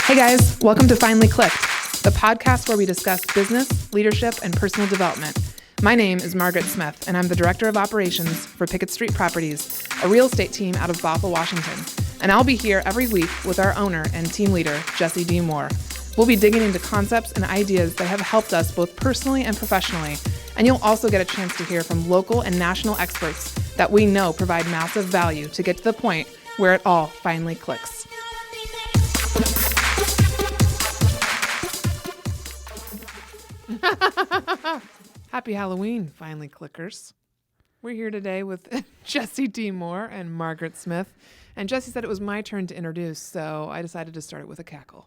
Hey guys, welcome to Finally Clicked, the podcast where we discuss business, leadership, and personal development. My name is Margaret Smith, and I'm the Director of Operations for Pickett Street Properties, a real estate team out of Bothell, Washington. And I'll be here every week with our owner and team leader, Jesse D. Moore. We'll be digging into concepts and ideas that have helped us both personally and professionally, and you'll also get a chance to hear from local and national experts that we know provide massive value to get to the point where it all finally clicks. Happy Halloween, finally clickers. We're here today with Jesse D. Moore and Margaret Smith. And Jesse said it was my turn to introduce, so I decided to start it with a cackle.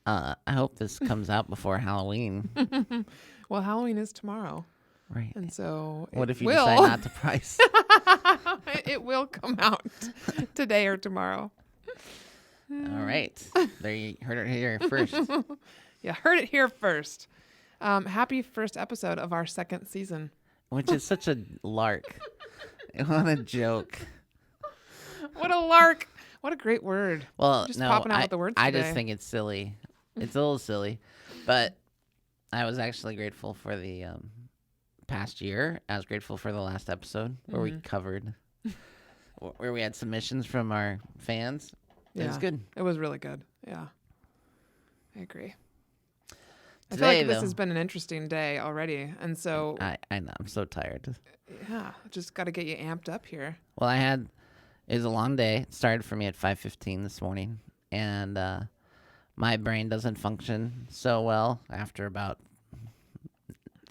I hope this comes out before Halloween. Well, Halloween is tomorrow. Right. And so what if you decide not to price? It will come out today or tomorrow. All right. There you heard it here first. Yeah, heard it here first. Happy first episode of our second season. Which is such a lark. What a joke. What a lark. What a great word. Well, just no, popping out with the words I today. just think it's silly. It's a little silly. But I was actually grateful for the past year. I was grateful for the last episode where we covered, where we had submissions from our fans. It was good. It was really good. Yeah. I agree. I Today, feel like this though, has been an interesting day already. And so, I know. I'm so tired. yeah, just got to get you amped up here. Well, it was a long day. It started for me at 5:15 this morning, and my brain doesn't function so well after about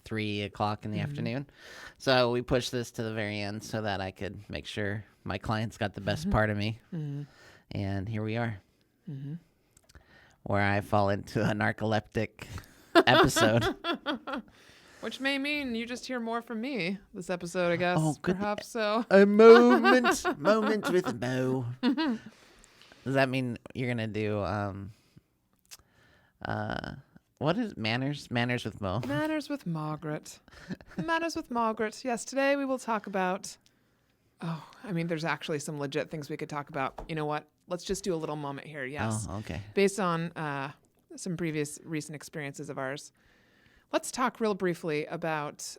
3 o'clock in the afternoon. So we pushed this to the very end so that I could make sure my clients got the best part of me. And here we are, where I fall into a narcoleptic episode. Which may mean you just hear more from me this episode, I guess. Oh, good. Perhaps so. A moment with Mo. Does that mean you're gonna do what is manners? Manners with Mo. Manners with Margaret. Manners with Margaret. Yes, today we will talk about. There's actually some legit things we could talk about. You know what? Let's just do a little moment here. Yes. Oh, okay. Based on some recent experiences of ours. Let's talk real briefly about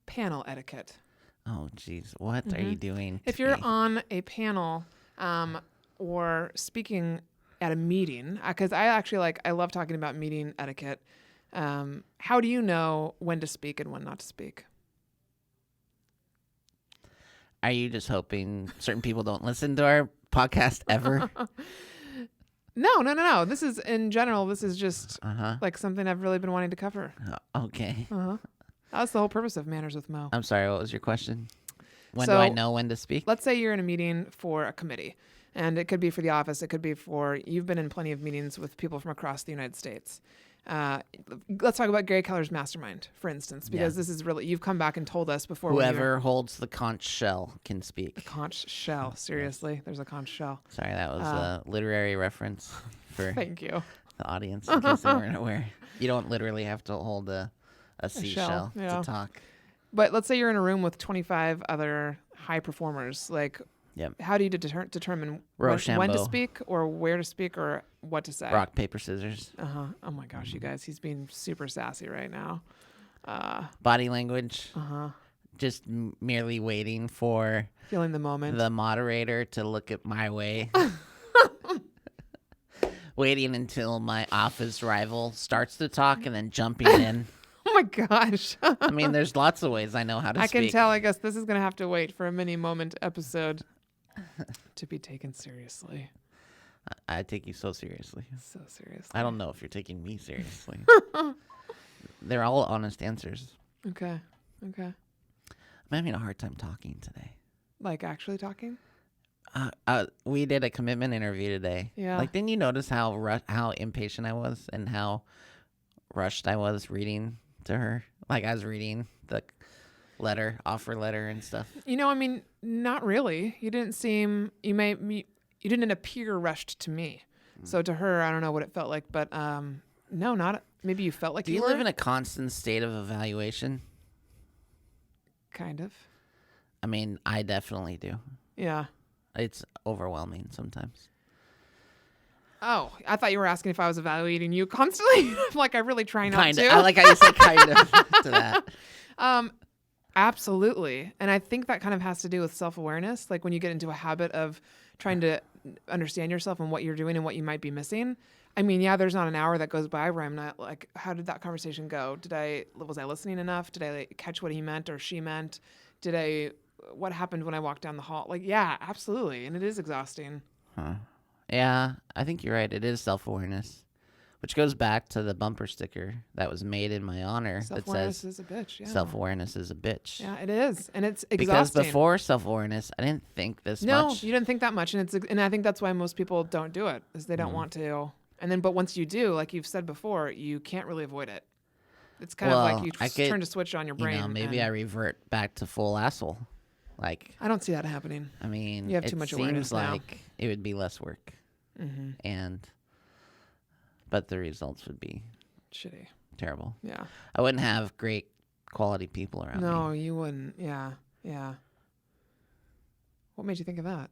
panel etiquette. Oh, geez. What are you doing? If you're on a panel or speaking at a meeting, because I love talking about meeting etiquette. How do you know when to speak and when not to speak? Are you just hoping certain people don't listen to our podcast ever? No. This is, in general, this is just like something I've really been wanting to cover. Okay. That's the whole purpose of Manners with Mo. I'm sorry, what was your question? When do I know when to speak? Let's say you're in a meeting for a committee, and it could be for the office. It could be you've been in plenty of meetings with people from across the United States. Let's talk about Gary Keller's mastermind, for instance, because this is really, you've come back and told us before. Whoever holds the conch shell can speak. The conch shell. Seriously, there's a conch shell. Sorry, that was a literary reference for Thank you. the audience in case they weren't aware. You don't literally have to hold a seashell to talk. But let's say you're in a room with 25 other high performers. Like, how do you determine when to speak or where to speak or what to say? Rock, paper, scissors. Oh my gosh, you guys, he's being super sassy right now. Body language. Just merely waiting for feeling the moment. The moderator to look at my way. Waiting until my office rival starts to talk and then jumping in. Oh my gosh. I mean, there's lots of ways I know how to speak. I can tell. I guess this is going to have to wait for a mini moment episode to be taken seriously. I take you so seriously. So seriously. I don't know if you're taking me seriously. They're all honest answers. Okay. I'm having a hard time talking today. Like actually talking? We did a commitment interview today. Yeah. Like, didn't you notice how impatient I was and how rushed I was reading to her? Like, I was reading the offer letter and stuff. Not really. You didn't seem, you didn't appear rushed to me. So to her, I don't know what it felt like, but no, not, maybe you felt like Do you live in a constant state of evaluation? Kind of. I mean, I definitely do. Yeah. It's overwhelming sometimes. Oh, I thought you were asking if I was evaluating you constantly. Like, I really try not Kind of. to. I like how you said kind of to that. Absolutely. And I think that kind of has to do with self-awareness. Like when you get into a habit of trying to understand yourself and what you're doing and what you might be missing. I mean, yeah, there's not an hour that goes by where I'm not like, how did that conversation go? Was I listening enough? Did I catch what he meant or she meant? What happened when I walked down the hall? Like, yeah, absolutely. And it is exhausting. Huh. Yeah, I think you're right. It is self-awareness, which goes back to the bumper sticker that was made in my honor that says, self-awareness is a bitch. Yeah. self-awareness is a bitch. Yeah, it is. And it's Because exhausting. before self-awareness, I didn't think this much. No, you didn't think that much. And I think that's why most people don't do it, is they don't want to. And then, but once you do, like you've said before, you can't really avoid it. It's kind of like you turn to switch on your brain. Maybe I revert back to full asshole. Like, I don't see that happening. I mean, you have too much awareness now. It seems like it would be less work. Mm-hmm. But the results would be shitty. Terrible. Yeah. I wouldn't have great quality people around me. No, you wouldn't. Yeah. Yeah. What made you think of that?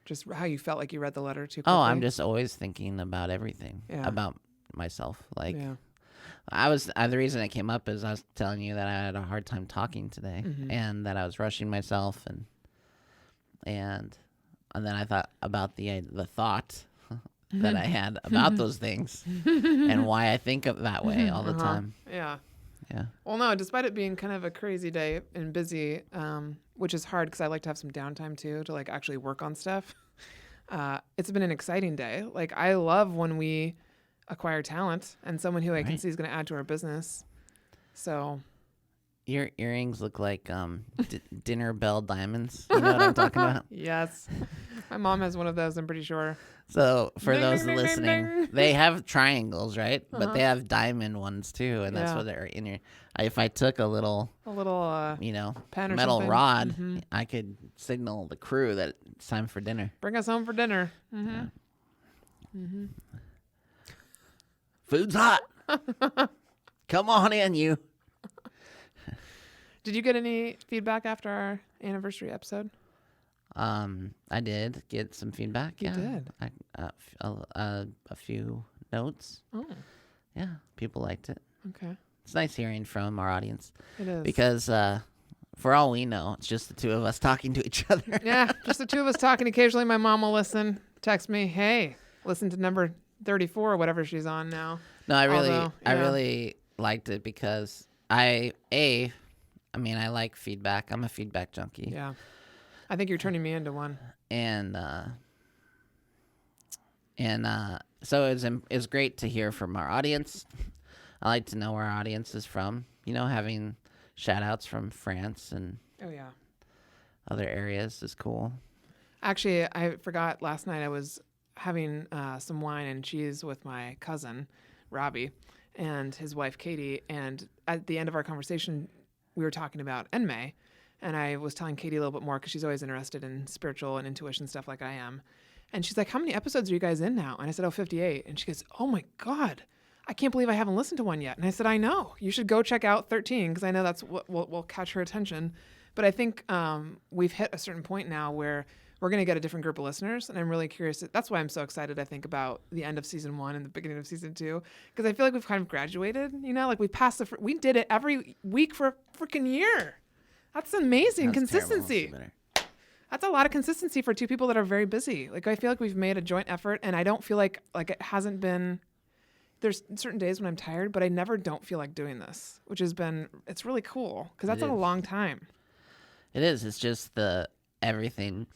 Just how you felt like you read the letter too quickly? Oh, I'm just always thinking about everything. Yeah. About myself. Like, yeah. the reason it came up is I was telling you that I had a hard time talking today and that I was rushing myself and then I thought about the thought that I had about those things and why I think of that way all the time. Yeah. Yeah. Well, no, despite it being kind of a crazy day and busy, which is hard because I like to have some downtime too to like actually work on stuff. It's been an exciting day. Like I love when we acquire talent and someone who I can see is going to add to our business. So your earrings look like dinner bell diamonds. You know what I'm talking about? Yes. My mom has one of those, I'm pretty sure. So for Ding, those ding, ding, listening, ding, ding. they have triangles, right? But they have diamond ones tue, and that's what they're in your. If I took a little pen or metal something. rod, I could signal the crew that it's time for dinner. Bring us home for dinner. Food's hot. Come on in, you. Did you get any feedback after our anniversary episode? I did get some feedback. You did? A few notes. Oh. Yeah, people liked it. Okay. It's nice hearing from our audience. It is. Because for all we know, it's just the two of us talking to each other. Yeah, just the two of us talking. Occasionally my mom will listen, text me, hey, listen to number 34 or whatever she's on now. No, I really liked it because I like feedback. I'm a feedback junkie. Yeah. I think you're turning me into one. And so it's great to hear from our audience. I like to know where our audience is from. You know, having shout outs from France and other areas is cool. Actually, I forgot last night I was having some wine and cheese with my cousin, Robbie, and his wife, Katie. And at the end of our conversation, we were talking about Enmei. And I was telling Katie a little bit more because she's always interested in spiritual and intuition stuff like I am. And she's like, how many episodes are you guys in now? And I said, 58. And she goes, oh my God, I can't believe I haven't listened to one yet. And I said, I know. You should go check out 13 because I know that's what will catch her attention. But I think we've hit a certain point now where we're going to get a different group of listeners. And I'm really curious. That's why I'm so excited, I think, about the end of season 1 and the beginning of season 2. Because I feel like we've kind of graduated, like we passed we did it every week for a freaking year. That's amazing consistency. That's a lot of consistency for two people that are very busy. Like I feel like we've made a joint effort and I don't feel like it hasn't been, there's certain days when I'm tired, but I never don't feel like doing this, which it's really cool because that's a long time. It is. It's just everything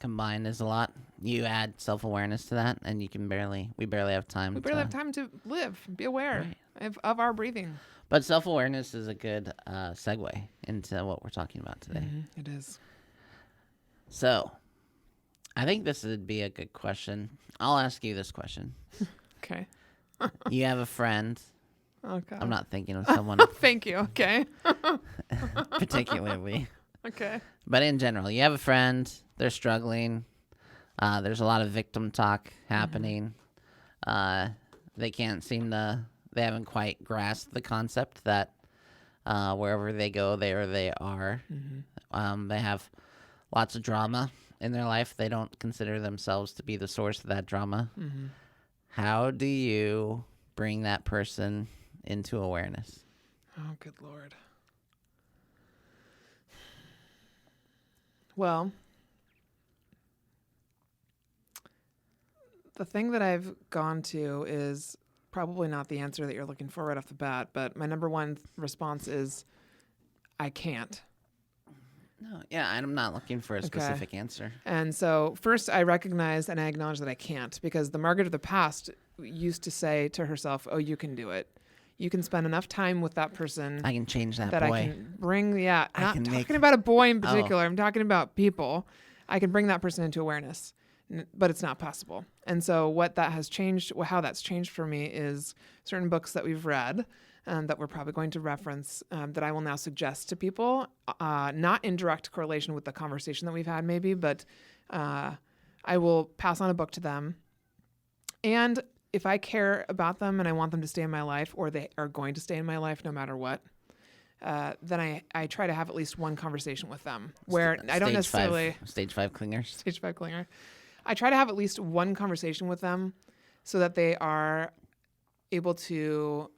combined is a lot. You add self-awareness to that and we barely have time. We barely have time to live, be aware of our breathing. But self-awareness is a good segue into what we're talking about today. Mm-hmm. It is. So, I think this would be a good question. I'll ask you this question. Okay. You have a friend. Oh, God. I'm not thinking of someone. Thank you. Okay. Particularly. Okay. But in general, you have a friend. They're struggling. There's a lot of victim talk happening. They can't seem to... They haven't quite grasped the concept that wherever they go, there they are. Mm-hmm. They have lots of drama in their life. They don't consider themselves to be the source of that drama. Mm-hmm. How do you bring that person into awareness? Oh, good Lord. Well, the thing that I've gone to is probably not the answer that you're looking for right off the bat, but my number one response is I can't. No, yeah, I'm not looking for a specific answer. And so first I recognize and I acknowledge that I can't, because the Margaret of the past used to say to herself, oh, you can do it. You can spend enough time with that person. I can change that boy. I can bring, not talking about a boy in particular. I'm talking about people. I can bring that person into awareness, but it's not possible. And so what that has changed, how that's changed for me is certain books that we've read that we're probably going to reference that I will now suggest to people, not in direct correlation with the conversation that we've had maybe, but I will pass on a book to them. And if I care about them and I want them to stay in my life, or they are going to stay in my life no matter what, then I try to have at least one conversation with them where I don't necessarily... Stage 5 clingers. Stage 5 clinger. I try to have at least one conversation with them so that they are able to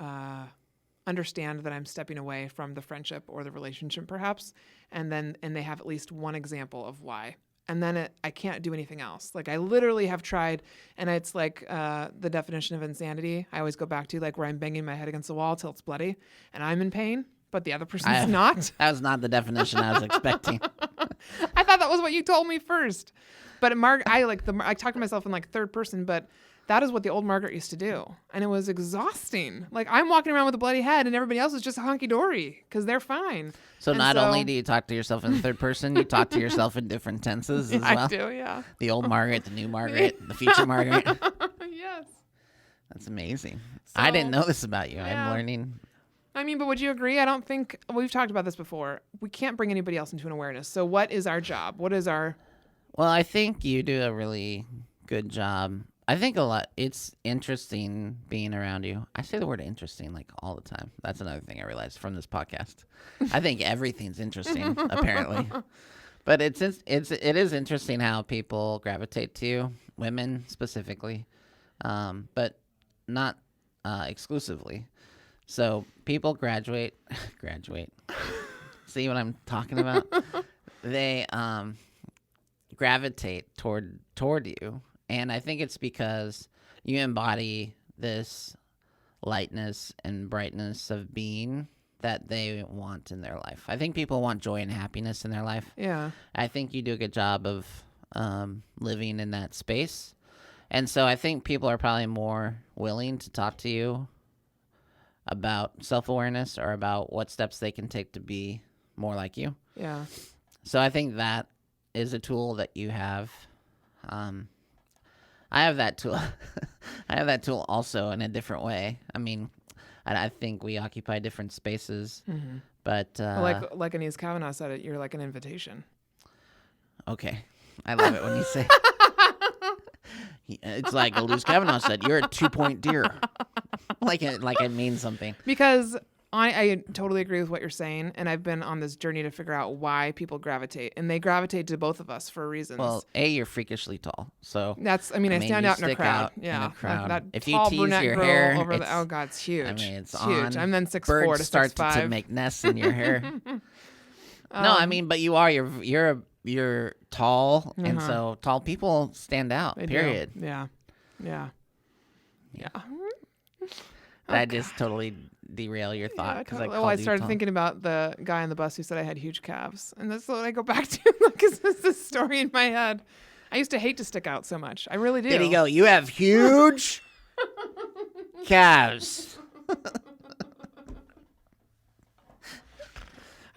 understand that I'm stepping away from the friendship or the relationship perhaps, and they have at least one example of why. And then I can't do anything else. Like I literally have tried, and it's like the definition of insanity. I always go back to like where I'm banging my head against the wall till it's bloody, and I'm in pain, but the other person's not. That was not the definition I was expecting. I thought that was what you told me first. But I talk to myself in like third person, but that is what the old Margaret used to do, and it was exhausting. Like I'm walking around with a bloody head, and everybody else is just hunky dory because they're fine. So not only do you talk to yourself in the third person, you talk to yourself in different tenses as well. I do, yeah. The old Margaret, the new Margaret, the future Margaret. Yes. That's amazing. So, I didn't know this about you. Yeah. I'm learning. I mean, but would you agree? I don't think we've talked about this before. We can't bring anybody else into an awareness. So what is our job? What is our... Well, I think you do a really good job. I think it's interesting being around you. I say the word interesting like all the time. That's another thing I realized from this podcast. I think everything's interesting, apparently. But it is interesting how people gravitate to you, women specifically, but not exclusively. So people graduate. See what I'm talking about? They gravitate toward you. And I think it's because you embody this lightness and brightness of being that they want in their life. I think people want joy and happiness in their life. Yeah. I think you do a good job of living in that space. And so I think people are probably more willing to talk to you about self-awareness or about what steps they can take to be more like you. Yeah. So I think that is a tool that you have. I have that tool. I have that tool also in a different way. I mean, I think we occupy different spaces, but like Anise Kavanaugh said it, you're like an invitation. Okay, I love it when you say. It's like Anise Kavanaugh said, "You're a 2-point deer." like it means something. Because I totally agree with what you're saying, and I've been on this journey to figure out why people gravitate, and they gravitate to both of us for reasons. Well, you're freakishly tall, so that's. I stand out in a crowd. Yeah, in a crowd. That if tall you tease your hair, oh god, it's huge. I mean, it's huge. I'm then 6'4" Birds to start 6'5". to make nests in your hair. No, I mean, but you're tall, and so tall people stand out. They period. Do. Yeah. I just totally derail your thought because I started thinking about the guy on the bus who said I had huge calves, and that's what I go back to because it's this story in my head. I used to hate to stick out so much. I really do. Did he go? You have huge calves.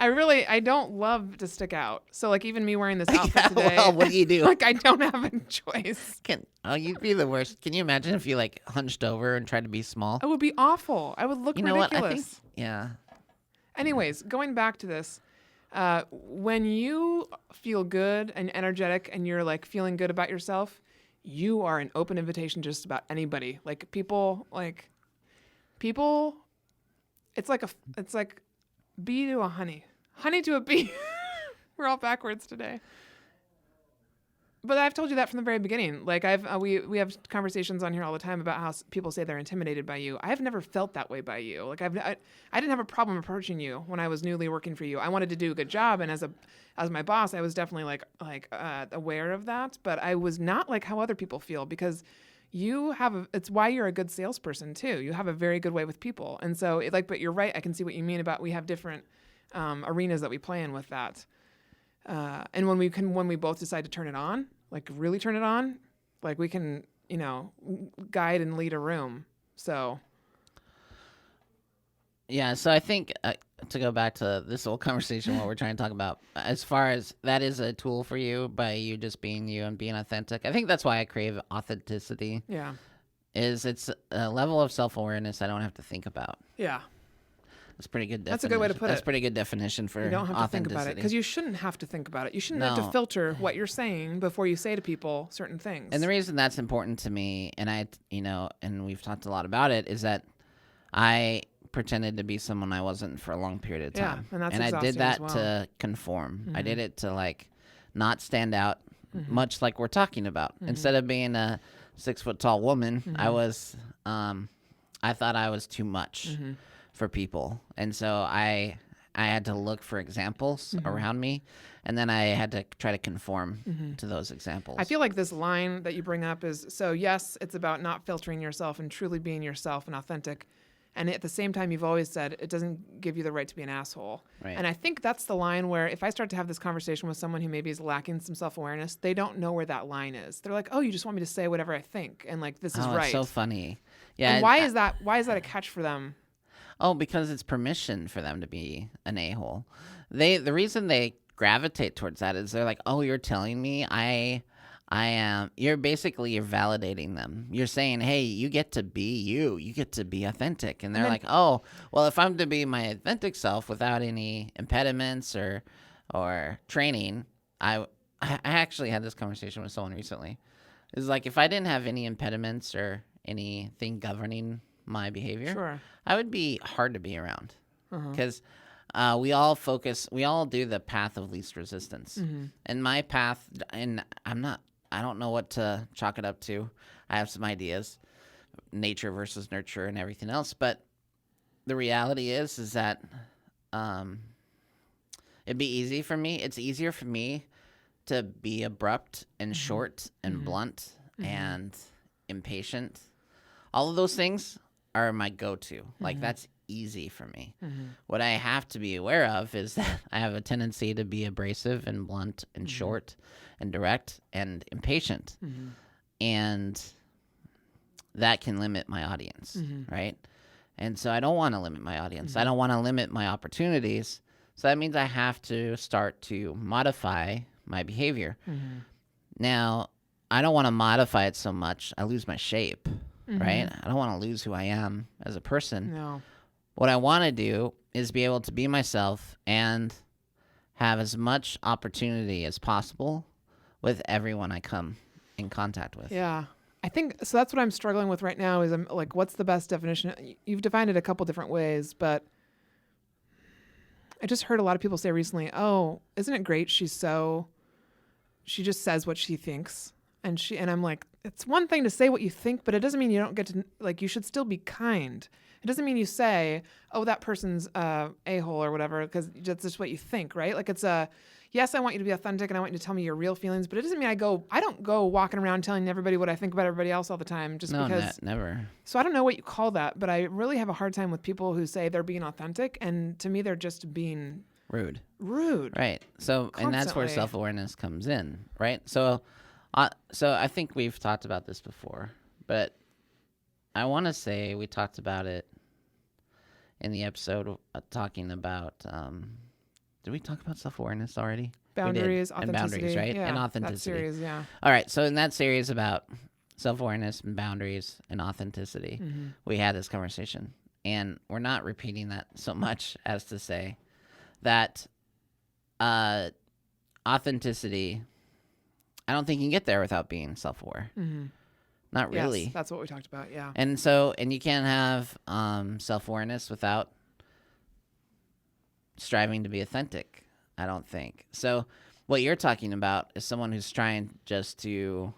I don't love to stick out. So like even me wearing this outfit today. Well, what do you do? Like I don't have a choice. You'd be the worst. Can you imagine if you like hunched over and tried to be small? It would be awful. I would look ridiculous. What? I think, yeah. Anyways, going back to this, when you feel good and energetic and you're like feeling good about yourself, you are an open invitation to just about anybody. Like people, it's like bee to a honey to a bee. We're all backwards today. But I've told you that from the very beginning. Like we have conversations on here all the time about how people say they're intimidated by you. I've never felt that way by you. Like I didn't have a problem approaching you when I was newly working for you. I wanted to do a good job, and as my boss, I was definitely aware of that. But I was not like how other people feel, because it's why you're a good salesperson too. You have a very good way with people, and so but you're right. I can see what you mean about we have different arenas that we play in with that. And when we both decide to turn it on, like really turn it on, like we can, guide and lead a room. So. Yeah. So I think to go back to this whole conversation, what we're trying to talk about, as far as that is a tool for you by you just being you and being authentic. I think that's why I crave authenticity. Yeah. It's a level of self-awareness I don't have to think about. Yeah. That's pretty good. That's a good way to put it. That's pretty good definition for authenticity. You don't have to think about it, because you shouldn't have to think about it. You shouldn't have to filter what you're saying before you say to people certain things. And the reason that's important to me, and and we've talked a lot about it, is that I pretended to be someone I wasn't for a long period of time. Yeah, and that's I did that as well. to conform. Mm-hmm. I did it to not stand out, much like we're talking about. Mm-hmm. Instead of being a 6 foot tall woman, I was. I thought I was too much. For people, and so I had to look for examples around me, and then I had to try to conform to those examples. I feel like this line that you bring up is, so yes, it's about not filtering yourself and truly being yourself and authentic, and at the same time you've always said it doesn't give you the right to be an asshole. Right. And I think that's the line where if I start to have this conversation with someone who maybe is lacking some self-awareness, they don't know where that line is. They're like, oh, you just want me to say whatever I think, and this is right. It's so funny. Yeah. And why is that a catch for them? Oh, because it's permission for them to be an a-hole. The reason they gravitate towards that is they're like, oh, you're telling me I am. You're validating them. You're saying, hey, you get to be you. You get to be authentic. And they're like, oh, well, if I'm to be my authentic self without any impediments or training, I actually had this conversation with someone recently. It's like, if I didn't have any impediments or anything governing my behavior, sure, I would be hard to be around, because we all do the path of least resistance. And my path, and I don't know what to chalk it up to. I have some ideas, nature versus nurture and everything else. But the reality is that it'd be easy for me. It's easier for me to be abrupt and short and blunt and impatient. All of those things are my go-to. That's easy for me. What I have to be aware of is that I have a tendency to be abrasive and blunt and short and direct and impatient. And that can limit my audience, right? And so I don't want to limit my audience. I don't want to limit my opportunities. So that means I have to start to modify my behavior. Now, I don't want to modify it so much I lose my shape. Right? I don't want to lose who I am as a person. No. What I want to do is be able to be myself and have as much opportunity as possible with everyone I come in contact with. Yeah. I think, so that's what I'm struggling with right now is I'm like, what's the best definition? You've defined it a couple different ways, but I just heard a lot of people say recently, oh, isn't it great? She just says what she thinks. And I'm like, it's one thing to say what you think, but it doesn't mean you don't get to, you should still be kind. It doesn't mean you say, oh, that person's a-hole or whatever, because that's just what you think, right? It's yes, I want you to be authentic and I want you to tell me your real feelings, but it doesn't mean I don't go walking around telling everybody what I think about everybody else all the time because. No, never. So I don't know what you call that, but I really have a hard time with people who say they're being authentic, and to me, they're just being rude. Constantly. Right. So, and that's where self-awareness comes in, right? So I think we've talked about this before, but I want to say we talked about it in the episode talking about, did we talk about self-awareness already? Boundaries, authenticity. And boundaries, right? Yeah, and authenticity. That series, yeah. All right, so in that series about self-awareness and boundaries and authenticity, we had this conversation. And we're not repeating that so much as to say that authenticity, I don't think you can get there without being self-aware. Not really. Yes, that's what we talked about, yeah. And you can't have self-awareness without striving to be authentic, I don't think. So What you're talking about is someone who's trying just to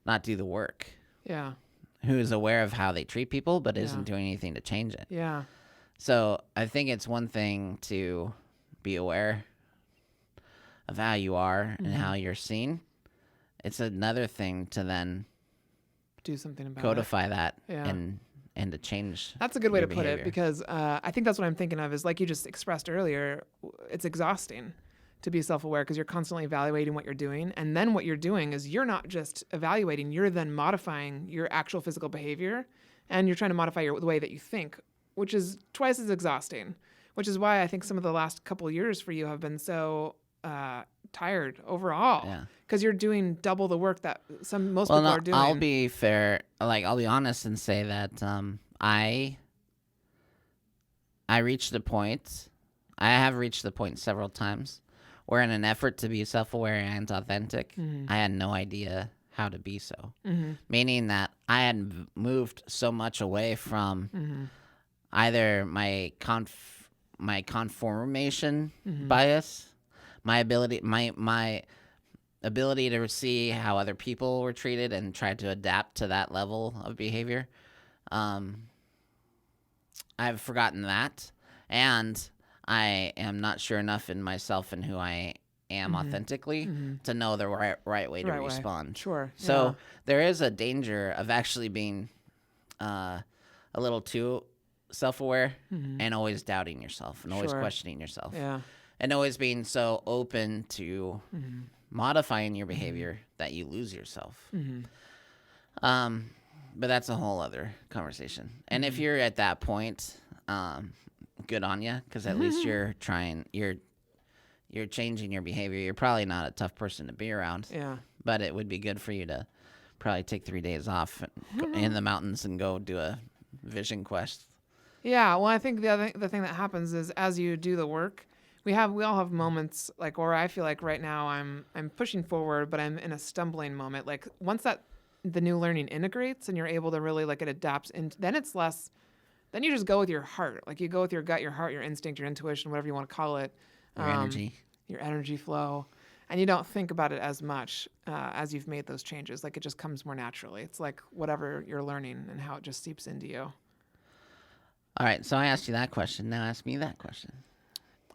not do the work, Yeah. who is aware of how they treat people but Yeah. isn't doing anything to change it. Yeah. So I think it's one thing to be aware of how you are and how you're seen. It's another thing to then Do something about codify that Yeah. and to change. That's a good way your to put it, behavior. because I think that's what I'm thinking of is, like you just expressed earlier, it's exhausting to be self-aware because you're constantly evaluating what you're doing. And then what you're doing is you're not just evaluating, you're then modifying your actual physical behavior, and you're trying to modify the way that you think, which is twice as exhausting, which is why I think some of the last couple of years for you have been so tired overall. Yeah. Because you're doing double the work that most people are doing. I'll be fair. Like, I'll be honest and say that I reached the point. I have reached the point several times where, in an effort to be self-aware and authentic, I had no idea how to be so. Meaning that I had moved so much away from either my conformation bias, my ability to see how other people were treated and try to adapt to that level of behavior. I've forgotten that, and I am not sure enough in myself and who I am authentically to know the right way to respond. Sure. So there is a danger of actually being a little too self-aware and always doubting yourself and always questioning yourself. Yeah. And always being so open to modifying your behavior that you lose yourself. But that's a whole other conversation. And if you're at that point, good on you, because at least you're trying. You're changing your behavior. You're probably not a tough person to be around. Yeah. But it would be good for you to probably take 3 days off in the mountains and go do a vision quest. Yeah, well, I think the thing that happens is, as you do the work, we all have moments like, or I feel like right now I'm pushing forward, but I'm in a stumbling moment. Like, once the new learning integrates and you're able to really, like, it adapts, and then it's less. Then you just go with your heart, like you go with your gut, your heart, your instinct, your intuition, whatever you want to call it, your energy flow, and you don't think about it as much as you've made those changes. Like, it just comes more naturally. It's like whatever you're learning and how it just seeps into you. All right, so I asked you that question. Now ask me that question.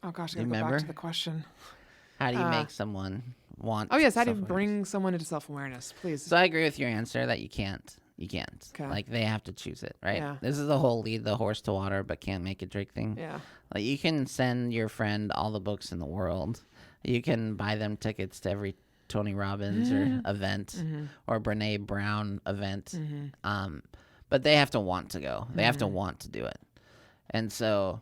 Oh gosh, I gotta go back to the question. How do you make someone want? Oh yes, how do you bring someone into self-awareness, please? So I agree with your answer that you can't. You can't. Okay. Like, they have to choose it, right? Yeah. This is the whole lead the horse to water but can't make it drink thing. Yeah. Like, you can send your friend all the books in the world. You can buy them tickets to every Tony Robbins or event or Brene Brown event. But they have to want to go. They have to want to do it. And so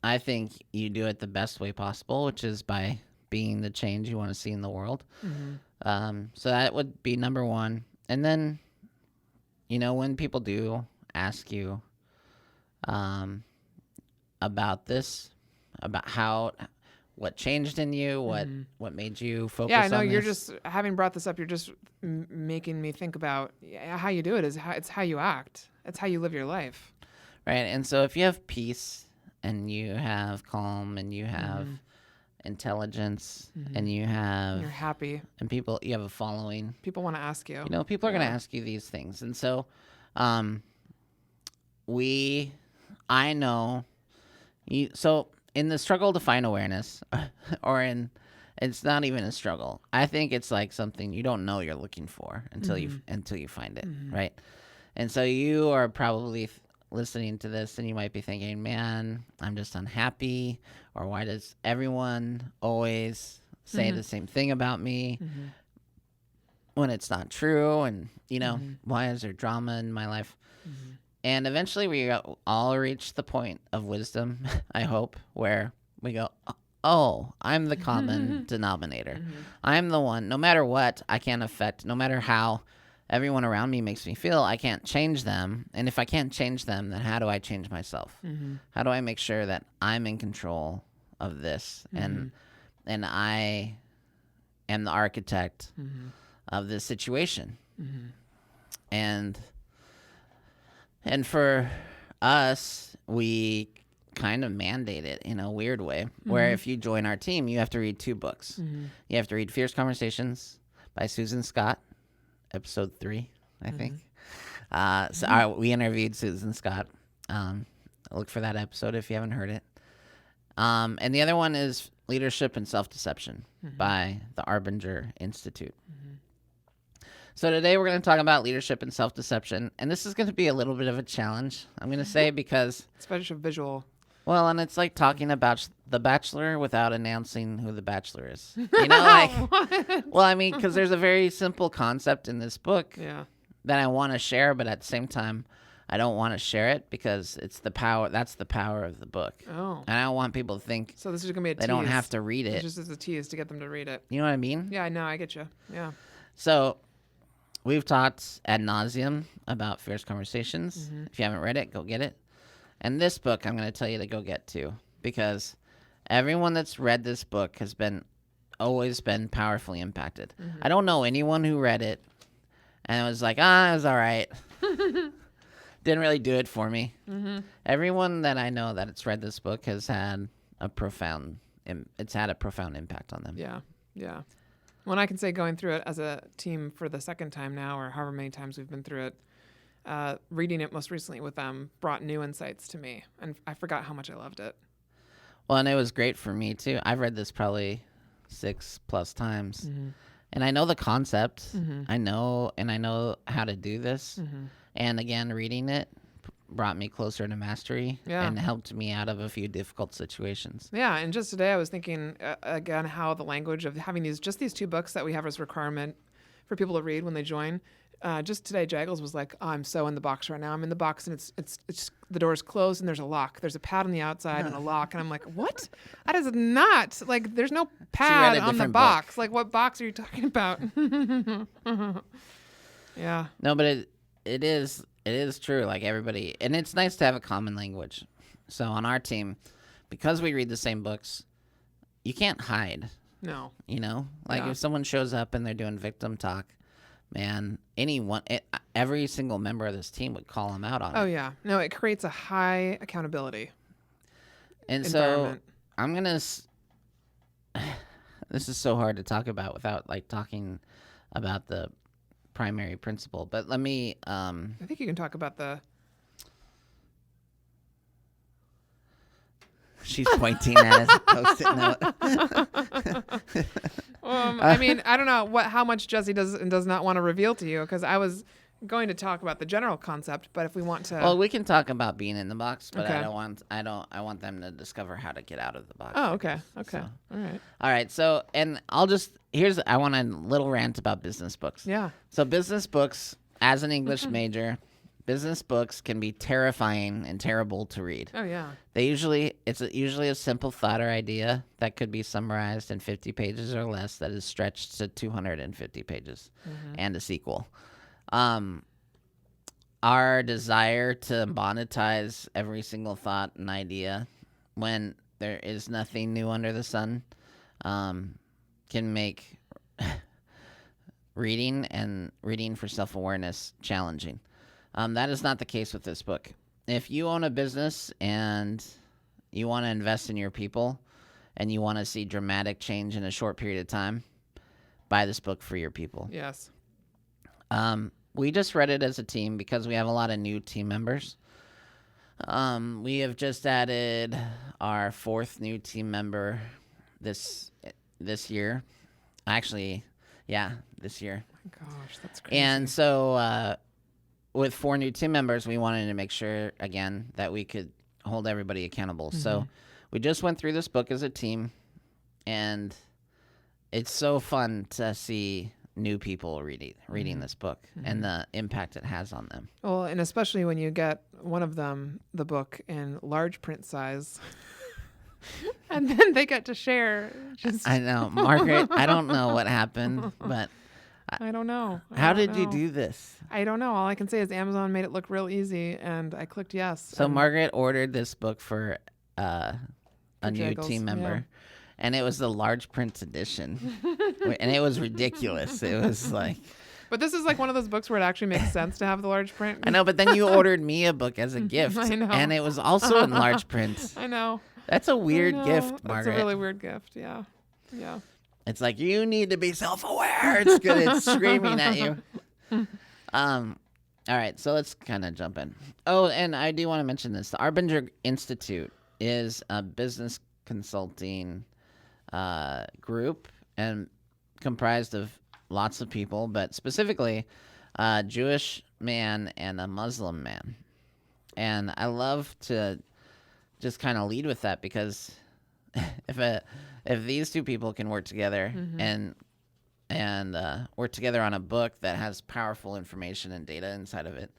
I think you do it the best way possible, which is by being the change you want to see in the world. So that would be number one. And then, when people do ask you about this, about what changed in you, what made you focus on this. Yeah, I know you're just, having brought this up, you're just making me think about how you do it. It's how you act. It's how you live your life. Right. And so if you have peace and you have calm and you have intelligence and you're happy, and you have a following, people want to ask you. People are going to ask you these things. And so I know so in the struggle to find awareness it's not even a struggle. I think it's like something you don't know you're looking for until you find it. Right. And so you are probably listening to this and you might be thinking, man, I'm just unhappy, or why does everyone always say the same thing about me when it's not true, and why is there drama in my life? And eventually we all reach the point of wisdom, I hope, where we go, oh, I'm the common denominator. I'm the one, no matter what, I can't affect, no matter how everyone around me makes me feel, I can't change them. And if I can't change them, then how do I change myself? How do I make sure that I'm in control of this and I am the architect of this situation? And for us, we kind of mandate it in a weird way, where if you join our team, you have to read 2 books. You have to read Fierce Conversations by Susan Scott, episode 3, I think. We interviewed Susan Scott. Look for that episode if you haven't heard it. And the other one is Leadership and Self-Deception by the Arbinger Institute. So today we're going to talk about leadership and self-deception, and this is going to be a little bit of a challenge, I'm going to say, because... It's such a visual... Well, and it's like talking about The Bachelor without announcing who the Bachelor is. You know, like... Well, I mean, because there's a very simple concept in this book that I want to share, but at the same time, I don't want to share it because it's the power. That's the power of the book. Oh. And I don't want people to think so this is going to be a tease. They don't have to read it. It's just as a tease to get them to read it. You know what I mean? Yeah, I know. I get you. Yeah. So we've talked ad nauseum about Fierce Conversations. If you haven't read it, go get it. And this book, I'm going to tell you to go get too, because everyone that's read this book has always been powerfully impacted. I don't know anyone who read it and it was like, it was all right. Didn't really do it for me. Everyone that I know that's read this book has had a profound impact on them. Yeah, yeah. Well, I can say going through it as a team for the second time now, or however many times we've been through it, reading it most recently with them brought new insights to me, and I forgot how much I loved it. Well, and it was great for me too. I've read this probably 6+ times, and I know the concept. I know how to do this. And again, reading it brought me closer to mastery and helped me out of a few difficult situations. Yeah, and just today I was thinking, again, how the language of having these 2 books that we have as requirement for people to read when they join. Just today, Jaggles was like, I'm so in the box right now. I'm in the box, and it's the door's closed, and there's a lock. There's a pad on the outside and a lock. And I'm like, what? That is not, like, there's no pad on the box. Book. Like, what box are you talking about? Yeah. No, but it is true, like everybody, and it's nice to have a common language. So on our team, because we read the same books, you can't hide. No. You know, like if someone shows up and they're doing victim talk, man, every single member of this team would call them out on it. Oh yeah, no, it creates a high accountability. And so I'm gonna. This is so hard to talk about without like talking about the primary principle, but let me I think you can talk about the she's pointing at his post-it note. I mean, I don't know how much Jesse does and does not want to reveal to you, because I was going to talk about the general concept, but if we want to... Well, we can talk about being in the box, but I want them to discover how to get out of the box. Oh, okay. So. All right. So, and I want a little rant about business books. Yeah. So business books, as an English major, business books can be terrifying and terrible to read. Oh, yeah. It's usually a simple thought or idea that could be summarized in 50 pages or less that is stretched to 250 pages and a sequel. Our desire to monetize every single thought and idea when there is nothing new under the sun can make reading for self-awareness challenging. That is not the case with this book. If you own a business and you want to invest in your people and you want to see dramatic change in a short period of time, buy this book for your people. Yes. We just read it as a team because we have a lot of new team members. We have just added our 4th new team member this year. Actually, yeah, this year. Oh my gosh, that's crazy. And so with 4 new team members, we wanted to make sure, again, that we could hold everybody accountable. So we just went through this book as a team, and it's so fun to see new people reading this book and the impact it has on them. Well, and especially when you get one of them the book in large print size and then they get to share. I know, Margaret, I don't know what happened, but I don't know. How did you do this? I don't know. All I can say is Amazon made it look real easy, and I clicked yes. So Margaret ordered this book for a new team member. Yeah. And it was the large print edition, and it was ridiculous. It was like But this is like one of those books where it actually makes sense to have the large print. I know, but then you ordered me a book as a gift. I know. And it was also in large print. I know. That's a weird gift, Margaret. That's a really weird gift, yeah. Yeah. It's like, you need to be self-aware. It's good. It's screaming at you. All right, so let's kind of jump in. Oh, and I do want to mention this. The Arbinger Institute is a business consulting group and comprised of lots of people, but specifically a Jewish man and a Muslim man. And I love to just kind of lead with that because if these two people can work together and work together on a book that has powerful information and data inside of it,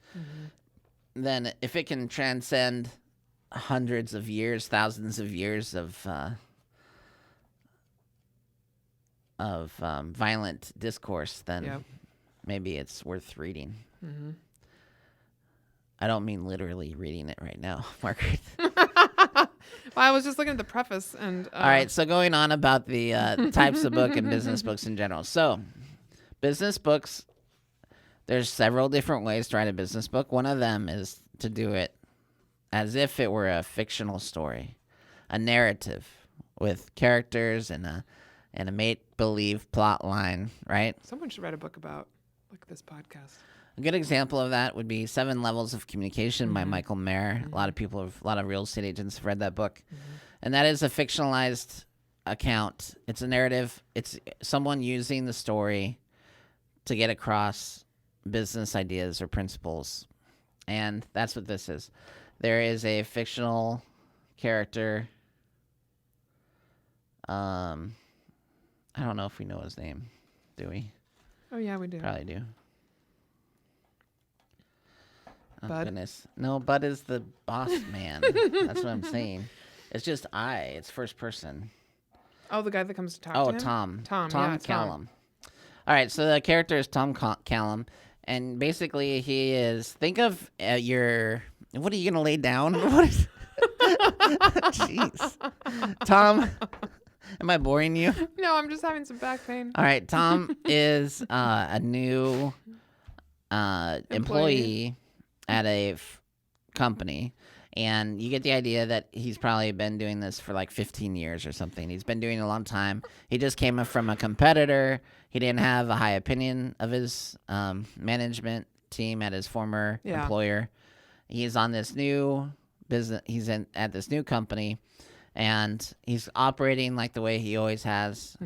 then if it can transcend hundreds of years, thousands of years of violent discourse, then maybe it's worth reading. I don't mean literally reading it right now, Margaret. Well, I was just looking at the preface and. All right, so going on about the types of book and business books in general. So, business books, there's several different ways to write a business book. One of them is to do it as if it were a fictional story, a narrative with characters and a make-believe plot line, right? Someone should write a book about like this podcast. A good example of that would be 7 Levels of Communication by Michael Mayer. A lot of real estate agents have read that book. And that is a fictionalized account. It's a narrative. It's someone using the story to get across business ideas or principles. And that's what this is. There is a fictional character. I don't know if we know his name. Do we? Oh, yeah, we do. Probably do. Oh, Bud? Goodness. No, Bud is the boss man. That's what I'm saying. It's just it's first person. Oh, the guy that comes to talk to him? Tom. Tom Callum. All right, so the character is Tom Callum, and basically he is, think of what are you going to lay down? What is Jeez. Tom, am I boring you? No, I'm just having some back pain. All right, Tom is a new employee at a company, and you get the idea that he's probably been doing this for like 15 years or something. He's been doing it a long time. He just came from a competitor. He didn't have a high opinion of his management team at his former employer. He's on this new business. He's at this new company, and he's operating like the way he always has,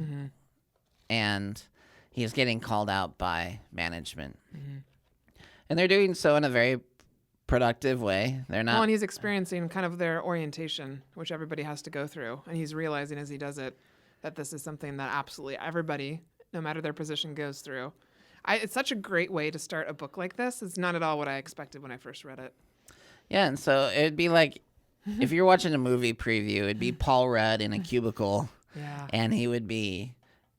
and he's getting called out by management. And they're doing so in a very productive way. They're not. Well, and he's experiencing kind of their orientation, which everybody has to go through. And he's realizing as he does it that this is something that absolutely everybody, no matter their position, goes through. It's such a great way to start a book like this. It's not at all what I expected when I first read it. Yeah, and so it'd be like if you're watching a movie preview, it'd be Paul Rudd in a cubicle, and he would be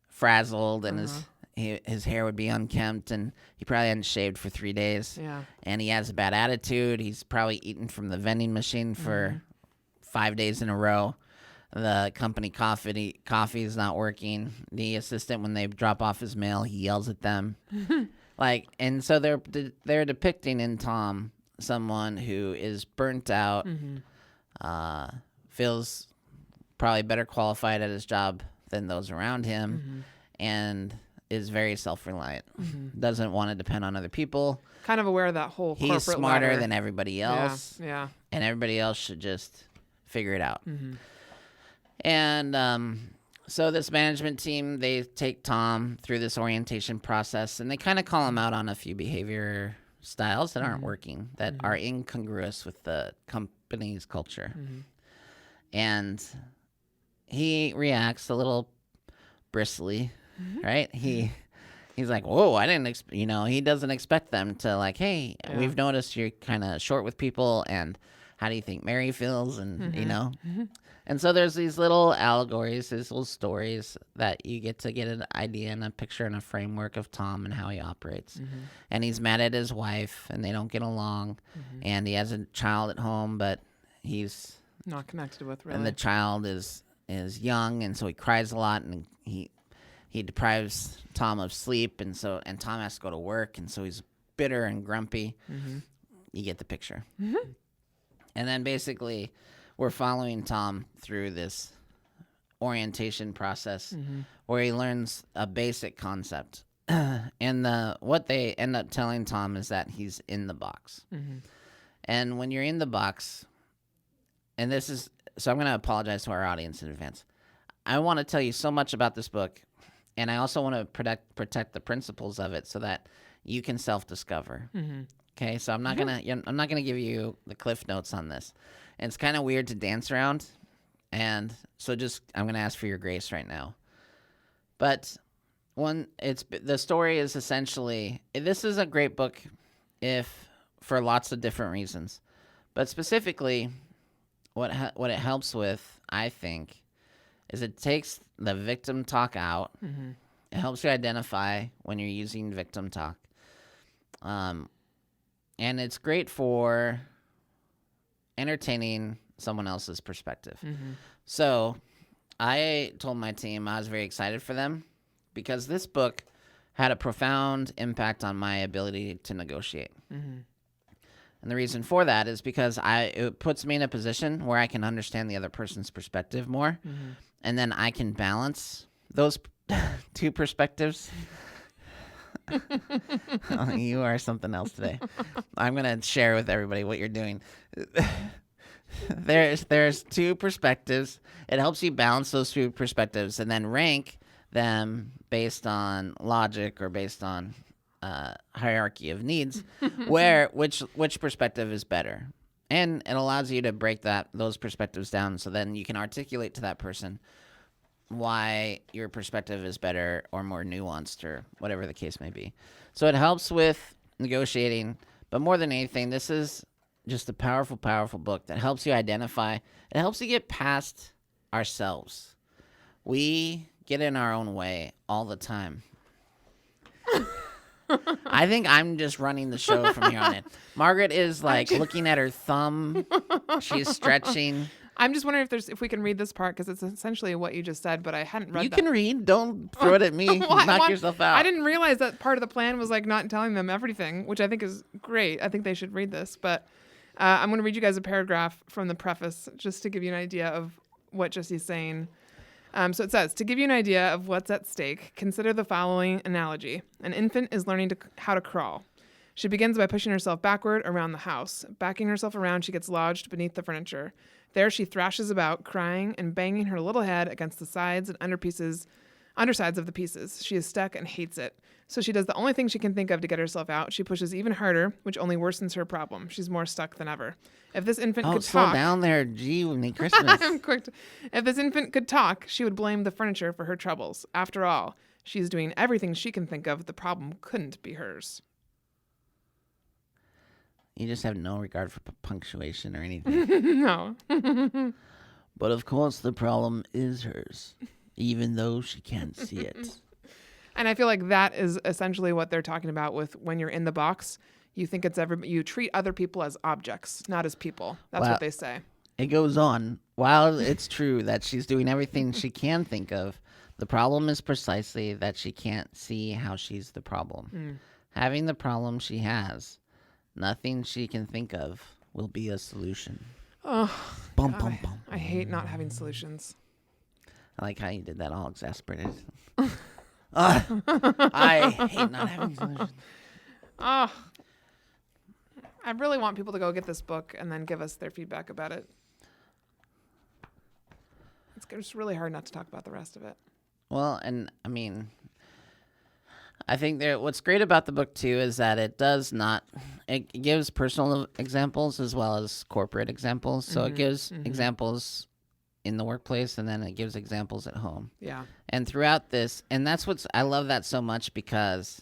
frazzled, and his hair would be unkempt, and he probably hadn't shaved for 3 days. Yeah. And he has a bad attitude. He's probably eaten from the vending machine for 5 days in a row. The company coffee is not working. The assistant, when they drop off his mail, he yells at them. And so they're depicting in Tom someone who is burnt out, feels probably better qualified at his job than those around him, and is very self-reliant. Doesn't want to depend on other people. Kind of aware of that whole corporate He's smarter ladder. than everybody else. Yeah. And everybody else should just figure it out. And so this management team, they take Tom through this orientation process, and they kind of call him out on a few behavior styles that aren't working, that are incongruous with the company's culture. And he reacts a little bristly, right? He's like, whoa, I didn't he doesn't expect them to like, hey, we've noticed you're kind of short with people, and how do you think Mary feels? And, and so there's these little allegories, these little stories that you get to get an idea and a picture and a framework of Tom and how he operates. And he's mad at his wife, and they don't get along, and he has a child at home, but he's not connected with, really. And the child is young, and so he cries a lot, and he he deprives Tom of sleep, and Tom has to go to work, and so he's bitter and grumpy. Mm-hmm. You get the picture. Mm-hmm. And then basically we're following Tom through this orientation process where he learns a basic concept. And what they end up telling Tom is that he's in the box. Mm-hmm. And when you're in the box, and so I'm going to apologize to our audience in advance. I want to tell you so much about this book, and I also want to protect the principles of it so that you can self-discover. Mm-hmm. Okay, so I'm not gonna give you the cliff notes on this. And it's kind of weird to dance around, and so I'm gonna ask for your grace right now. But the story is essentially, this is a great book for lots of different reasons, but specifically what it helps with, I think, is it takes the victim talk out. Mm-hmm. It helps you identify when you're using victim talk. And it's great for entertaining someone else's perspective. Mm-hmm. So I told my team I was very excited for them because this book had a profound impact on my ability to negotiate. Mm-hmm. And the reason for that is because it puts me in a position where I can understand the other person's perspective more. Mm-hmm. And then I can balance those two perspectives. Oh, you are something else today. I'm going to share with everybody what you're doing. There's two perspectives. It helps you balance those two perspectives and then rank them based on logic or based on hierarchy of needs, which perspective is better. And it allows you to break those perspectives down so then you can articulate to that person why your perspective is better or more nuanced or whatever the case may be. So it helps with negotiating, but more than anything, this is just a powerful, powerful book that helps you identify. It helps you get past ourselves. We get in our own way all the time. I think I'm just running the show from here on in. Margaret is looking at her thumb. She's stretching. I'm just wondering if we can read this part because it's essentially what you just said, but I hadn't read that. You can read. Don't throw it at me. Knock yourself out. I didn't realize that part of the plan was not telling them everything, which I think is great. I think they should read this, but I'm going to read you guys a paragraph from the preface just to give you an idea of what Jesse's saying. So it says, to give you an idea of what's at stake, consider the following analogy. An infant is learning how to crawl. She begins by pushing herself backward around the house. Backing herself around, she gets lodged beneath the furniture. There she thrashes about, crying and banging her little head against the sides and undersides of the pieces. She is stuck and hates it. So she does the only thing she can think of to get herself out. She pushes even harder, which only worsens her problem. She's more stuck than ever. If this infant could slow talk... down there. Gee, we need Christmas. I'm quick. If this infant could talk, she would blame the furniture for her troubles. After all, she's doing everything she can think of. The problem couldn't be hers. You just have no regard for punctuation or anything. No. But of course, the problem is hers, even though she can't see it. And I feel like that is essentially what they're talking about with when you're in the box. You think you treat other people as objects, not as people. That's what they say. It goes on. While it's true that she's doing everything she can think of, the problem is precisely that she can't see how she's the problem. Having the problem she has, nothing she can think of will be a solution. Oh, bum, God, bum, bum. I hate not having solutions. I like how you did that all exasperated. I hate not having solutions. Oh, I really want people to go get this book and then give us their feedback about it. It's really hard not to talk about the rest of it. Well, and I mean, I think what's great about the book too is that it gives personal examples as well as corporate examples. So it gives examples in the workplace and then it gives examples at home. Yeah. And throughout this, and I love that so much because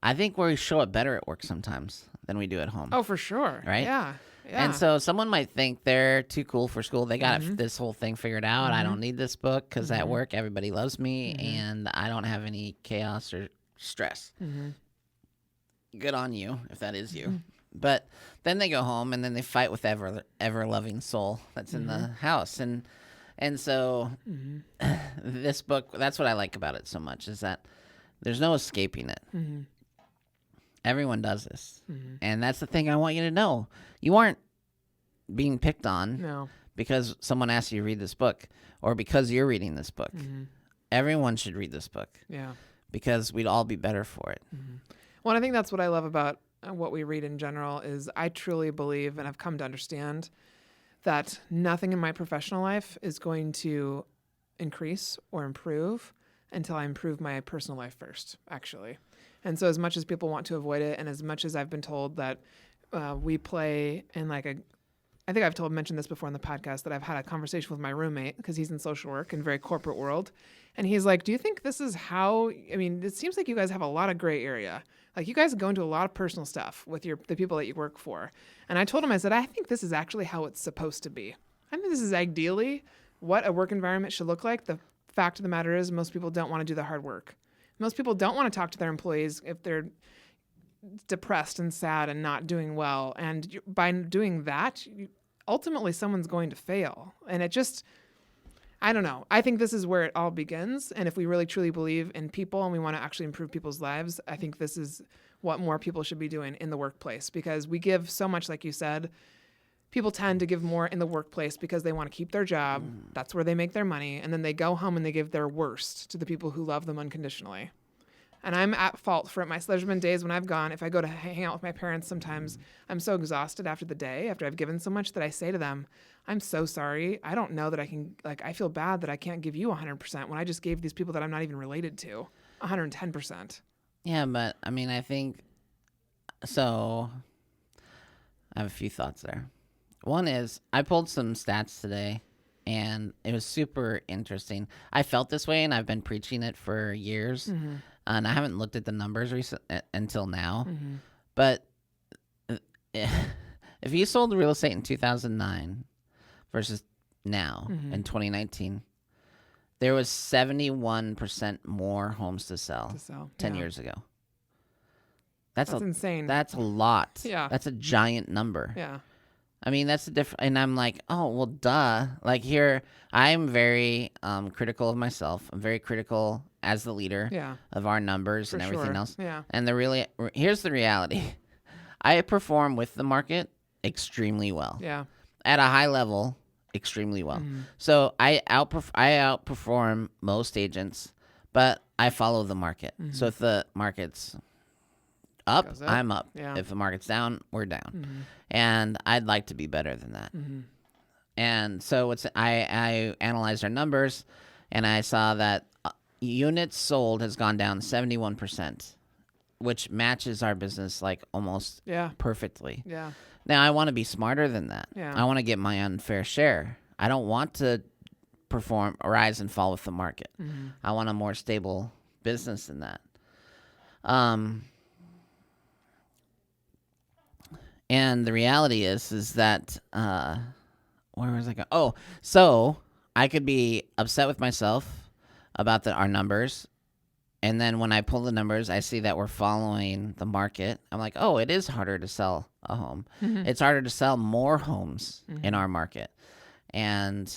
I think we show it better at work sometimes than we do at home. Oh, for sure. Right? Yeah. Yeah. And so someone might think they're too cool for school. They got this whole thing figured out. I don't need this book because at work everybody loves me and I don't have any chaos or stress. Good on you if that is you. But then they go home and then they fight with ever loving soul that's in the house. And And so this book, that's what I like about it so much, is that there's no escaping it. Everyone does this. And that's the thing I want you to know. You aren't being picked on because someone asked you to read this book or because you're reading this book. Everyone should read this book. Yeah. Because we'd all be better for it. Well, I think that's what I love about what we read in general is I truly believe and I've come to understand that nothing in my professional life is going to increase or improve until I improve my personal life first, actually. And so as much as people want to avoid it, and as much as I've been told that we play in like I think I've mentioned this before in the podcast, that I've had a conversation with my roommate because he's in social work and very corporate world. And he's like, do you think this is how, I mean, it seems like you guys have a lot of gray area. Like you guys go into a lot of personal stuff with the people that you work for. And I told him, I said, I think this is actually how it's supposed to be. I think this is ideally what a work environment should look like. The fact of the matter is most people don't want to do the hard work. Most people don't want to talk to their employees if they're depressed and sad and not doing well. And by doing that, ultimately someone's going to fail. And it just, I don't know. I think this is where it all begins. And if we really truly believe in people and we want to actually improve people's lives, I think this is what more people should be doing in the workplace, because we give so much, like you said. People tend to give more in the workplace because they want to keep their job. That's where they make their money. And then they go home and they give their worst to the people who love them unconditionally. And I'm at fault for it. There's been days when I've gone, if I go to hang out with my parents, sometimes I'm so exhausted after the day, after I've given so much, that I say to them, I'm so sorry. I don't know that I can, I feel bad that I can't give you 100% when I just gave these people that I'm not even related to 110%. Yeah, but I mean, I think, so I have a few thoughts there. One is, I pulled some stats today, and it was super interesting. I felt this way, and I've been preaching it for years, and I haven't looked at the numbers until now. But if you sold real estate in 2009 versus now in 2019, there was 71% more homes to sell 10 years ago. That's insane. That's a lot. Yeah. That's a giant number. Yeah. I mean, that's the difference. And I'm like, oh, well, duh. Like here, I'm very critical of myself. I'm very critical as the leader of our numbers and everything else. Yeah. And here's the reality. I perform with the market extremely well. Yeah. At a high level, extremely well. So I outperform most agents, but I follow the market. So if the market's up, I'm up. Yeah. If the market's down, we're down. And I'd like to be better than that. And so I analyzed our numbers, and I saw that units sold has gone down 71%, which matches our business like almost perfectly. Yeah. Now, I want to be smarter than that. Yeah. I want to get my unfair share. I don't want to rise and fall with the market. I want a more stable business than that. And the reality is that, where was I going? Oh, so I could be upset with myself about our numbers. And then when I pull the numbers, I see that we're following the market. I'm like, oh, it is harder to sell a home. It's harder to sell more homes in our market. And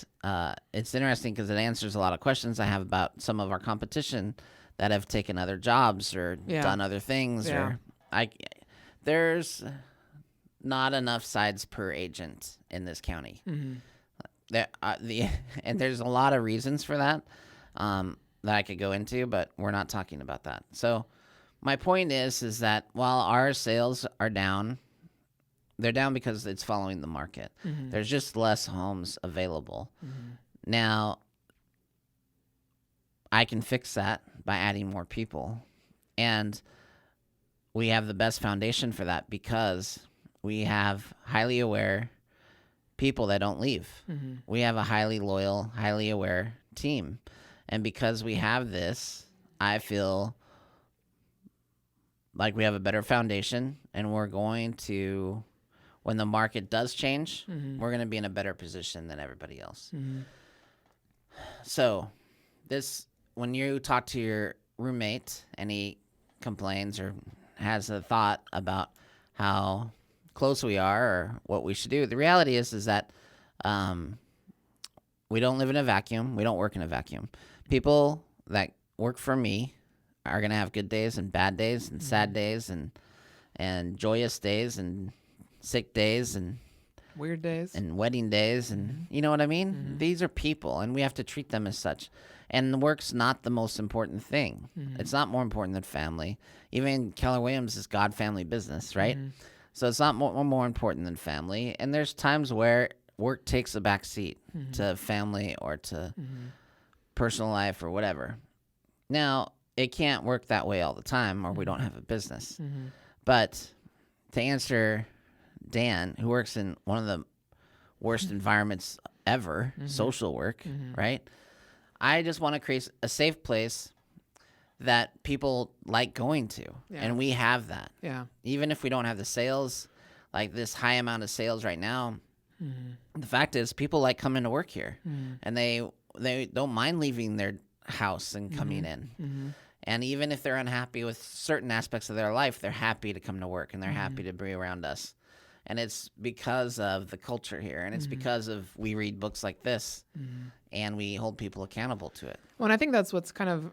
it's interesting because it answers a lot of questions I have about some of our competition that have taken other jobs or done other things. Or there's not enough sides per agent in this county. And there's a lot of reasons for that that I could go into, but we're not talking about that. So my point is that while our sales are down, they're down because it's following the market. There's just less homes available. Now, I can fix that by adding more people. And we have the best foundation for that because we have highly aware people that don't leave. We have a highly loyal, highly aware team. And because we have this, I feel like we have a better foundation, and we're going to, when the market does change, we're going to be in a better position than everybody else. So when you talk to your roommate and he complains or has a thought about how close we are or what we should do, the reality is that we don't live in a vacuum. We don't work in a vacuum. People that work for me are going to have good days and bad days and sad days and joyous days and sick days and weird days and wedding days. And you know what I mean? These are people, and we have to treat them as such. And the work's not the most important thing. It's not more important than family. Even Keller Williams is God family business, right? So it's not more important than family. And there's times where work takes a back seat to family or to personal life or whatever. Now, it can't work that way all the time, or we don't have a business. But to answer Dan, who works in one of the worst environments ever, social work, right? I just want to create a safe place that people like going to. Yeah. And we have that. Yeah. Even if we don't have the sales, like this high amount of sales right now, the fact is people like coming to work here. And they don't mind leaving their house and coming in. And even if they're unhappy with certain aspects of their life, they're happy to come to work and they're happy to be around us. And it's because of the culture here. And it's because of we read books like this and we hold people accountable to it. Well, and I think that's what's kind of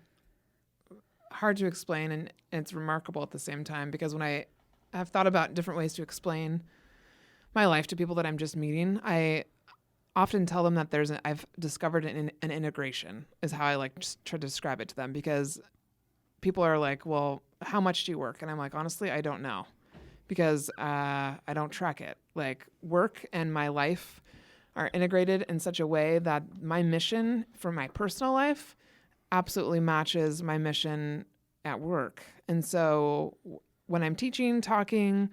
hard to explain, and it's remarkable at the same time, because when I have thought about different ways to explain my life to people that I'm just meeting, I often tell them that I've discovered an integration is how I like just try to describe it to them, because people are like, well, how much do you work? And I'm like, honestly, I don't know, because I don't track it. Like, work and my life are integrated in such a way that my mission for my personal life absolutely matches my mission at work. And so when I'm teaching, talking,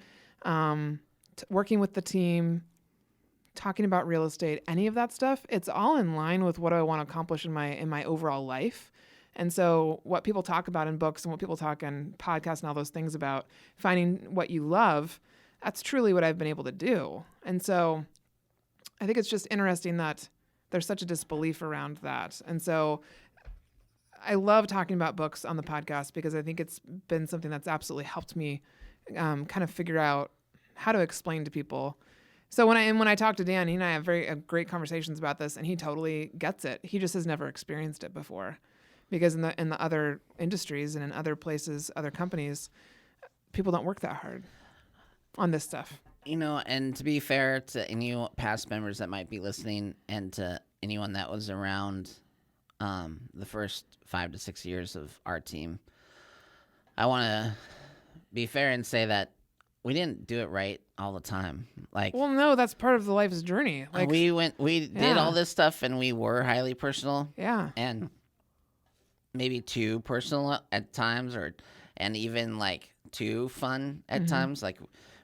working with the team, talking about real estate, any of that stuff, it's all in line with what I want to accomplish in my overall life. And so what people talk about in books and what people talk in podcasts and all those things about finding what you love, that's truly what I've been able to do. And so I think it's just interesting that there's such a disbelief around that. And so I love talking about books on the podcast, because I think it's been something that's absolutely helped me kind of figure out how to explain to people. So when I talk to Dan, he and I have very great conversations about this, and he totally gets it. He just has never experienced it before, because in the other industries and in other places, other companies, people don't work that hard on this stuff. You know, and to be fair to any past members that might be listening, and to anyone that was around the first 5 to 6 years of our team, I want to be fair and say that we didn't do it right all the time. Like, well, no, that's part of the life's journey. Like, we did all this stuff, and we were highly personal. Yeah. And maybe too personal at times, and even like too fun at times. Like,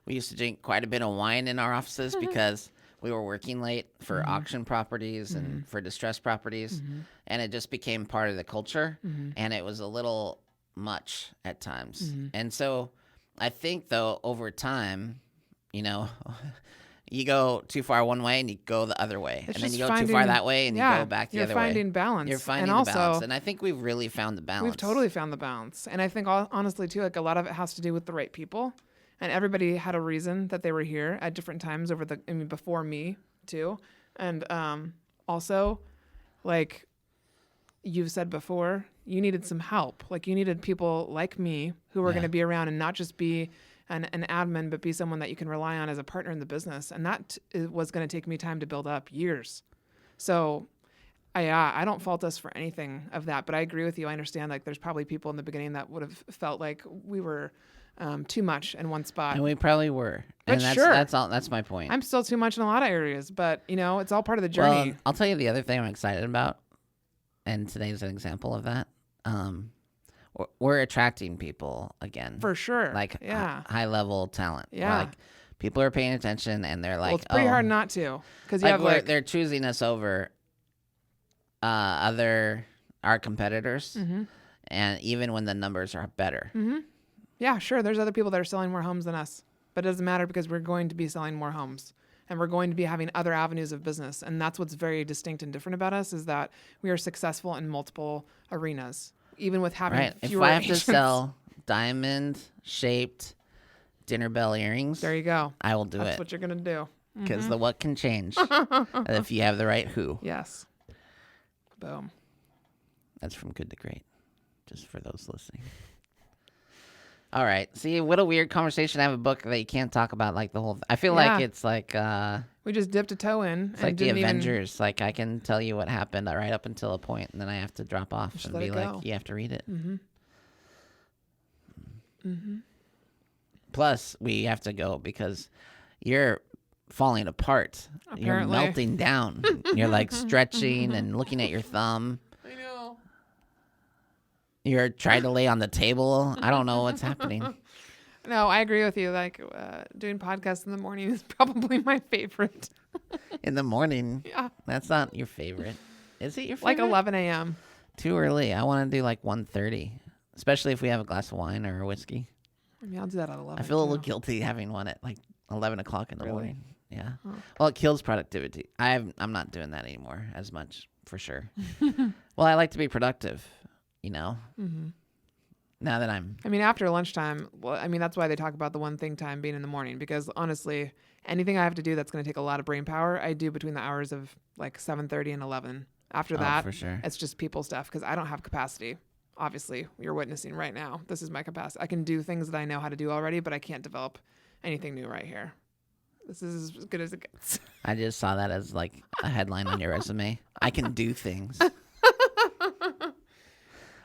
we used to drink quite a bit of wine in our offices because we were working late for auction properties and for distressed properties. And it just became part of the culture. And it was a little much at times. And so I think, though, over time, you know, you go too far one way and you go the other way. It's and then you just go too far that way and you go back the other way. You're finding balance. You're finding the balance. And I think we've really found the balance. We've totally found the balance. And I think, honestly, too, like, a lot of it has to do with the right people. And everybody had a reason that they were here at different times before me, too. And also, like you've said before, you needed some help. Like, you needed people like me who were going to be around and not just be an admin, but be someone that you can rely on as a partner in the business. And that was going to take me time to build up, years. So I don't fault us for anything of that, but I agree with you. I understand, like, there's probably people in the beginning that would have felt like we were too much in one spot. And we probably were. But and sure. That's my point. I'm still too much in a lot of areas, but, you know, it's all part of the journey. Well, I'll tell you the other thing I'm excited about, and today's an example of that. We're attracting people again. For sure. Like, high-level talent. Yeah. Like, people are paying attention, and they're like, well, it's pretty hard not to. Because they're choosing us over our competitors, and even when the numbers are better. Yeah, sure. There's other people that are selling more homes than us, but it doesn't matter, because we're going to be selling more homes, and we're going to be having other avenues of business. And that's what's very distinct and different about us, is that we are successful in multiple arenas, even with having fewer If I have agents. to sell diamond-shaped dinner bell earrings, there you go. I will do That's it. what you're going to do. Because the what can change if you have the right who. Yes. Boom. That's from Good to Great, just for those listening. All right. See, what a weird conversation. I have a book that you can't talk about like the whole. I feel like it's like we just dipped a toe in. It's like the Avengers. Like I can tell you what happened right up until a point, and then I have to drop off Just and let be it like, go. you have to read it. Mm-hmm. Mm-hmm. Plus, we have to go because you're falling apart. Apparently. You're melting down. You're like stretching and looking at your thumb. I know. You're trying to lay on the table. I don't know what's happening. No, I agree with you. Like doing podcasts in the morning is probably my favorite. In the morning? Yeah. That's not your favorite. Is it your favorite? Like 11 a.m. Too early. I want to do like 1:30, especially if we have a glass of wine or a whiskey. I mean, I'll do that at 11. I feel a little too. guilty having one at like 11 o'clock in the Really? morning. Yeah. Oh. Well, it kills productivity. I'm not doing that anymore as much, for sure. Well, I like to be productive, you know? Mm-hmm. Now that I'm... I mean, after lunchtime, well, I mean, that's why they talk about the one thing time being in the morning, because honestly, anything I have to do that's going to take a lot of brain power, I do between the hours of like 7:30 and 11. After that, for sure. It's just people stuff because I don't have capacity. Obviously, you're witnessing right now. This is my capacity. I can do things that I know how to do already, but I can't develop anything new right here. This is as good as it gets. I just saw that as like a headline on your resume. I can do things.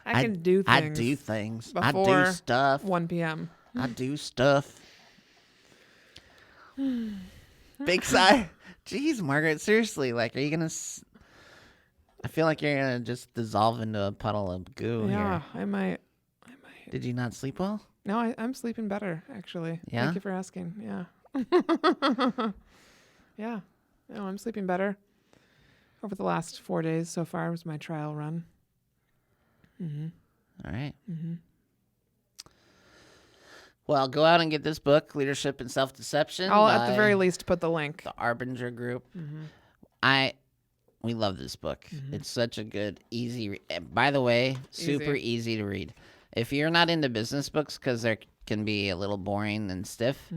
I can do things. I do things. I do before stuff. 1 p.m. I do stuff. Big sigh. Jeez, Margaret, seriously, like, are you going to... I feel like you're going to just dissolve into a puddle of goo Yeah, here. I might. Did you not sleep well? No, I'm sleeping better, actually. Yeah? Thank you for asking. Yeah. Yeah. No, I'm sleeping better. Over the last 4 days so far was my trial run. Mm-hmm. All right. Mm-hmm. Well, go out and get this book, Leadership and Self-Deception. I'll at the very least put the link. The Arbinger Group. Mm-hmm. We love this book. Mm-hmm. It's such a good, easy by the way, super easy to read. If you're not into business books, because they can be a little boring and stiff,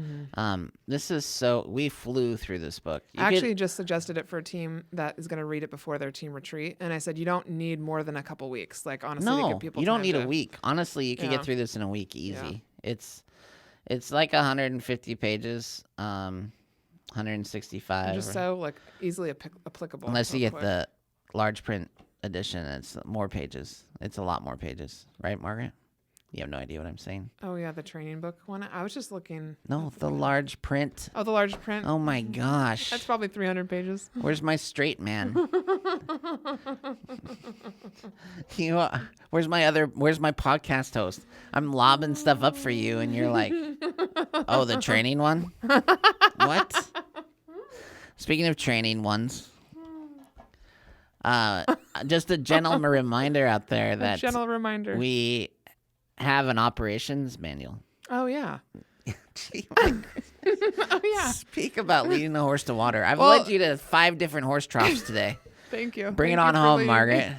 this is we flew through this book. I actually just suggested it for a team that is going to read it before their team retreat. And I said, you don't need more than a couple weeks. Like, honestly, to give people you don't time need to... a week. Honestly, you can get through this in a week easy. Yeah. It's like 150 pages, 165. Just so like easily applicable. Unless you get the large print edition, it's more pages. It's a lot more pages, right, Margaret? You have no idea what I'm saying. Oh yeah, the training book one. I was just looking. No, the large print. Oh, the large print. Oh my gosh. That's probably 300 pages. Where's my straight man? Where's my podcast host? I'm lobbing stuff up for you and you're like, oh, the training one? What? Speaking of training ones, just a gentle reminder out there that we have an operations manual. Oh yeah. Oh yeah. Speak about leading a horse to water. I've led you to 5 different horse troughs today. Thank you. Bring it on home, Margaret.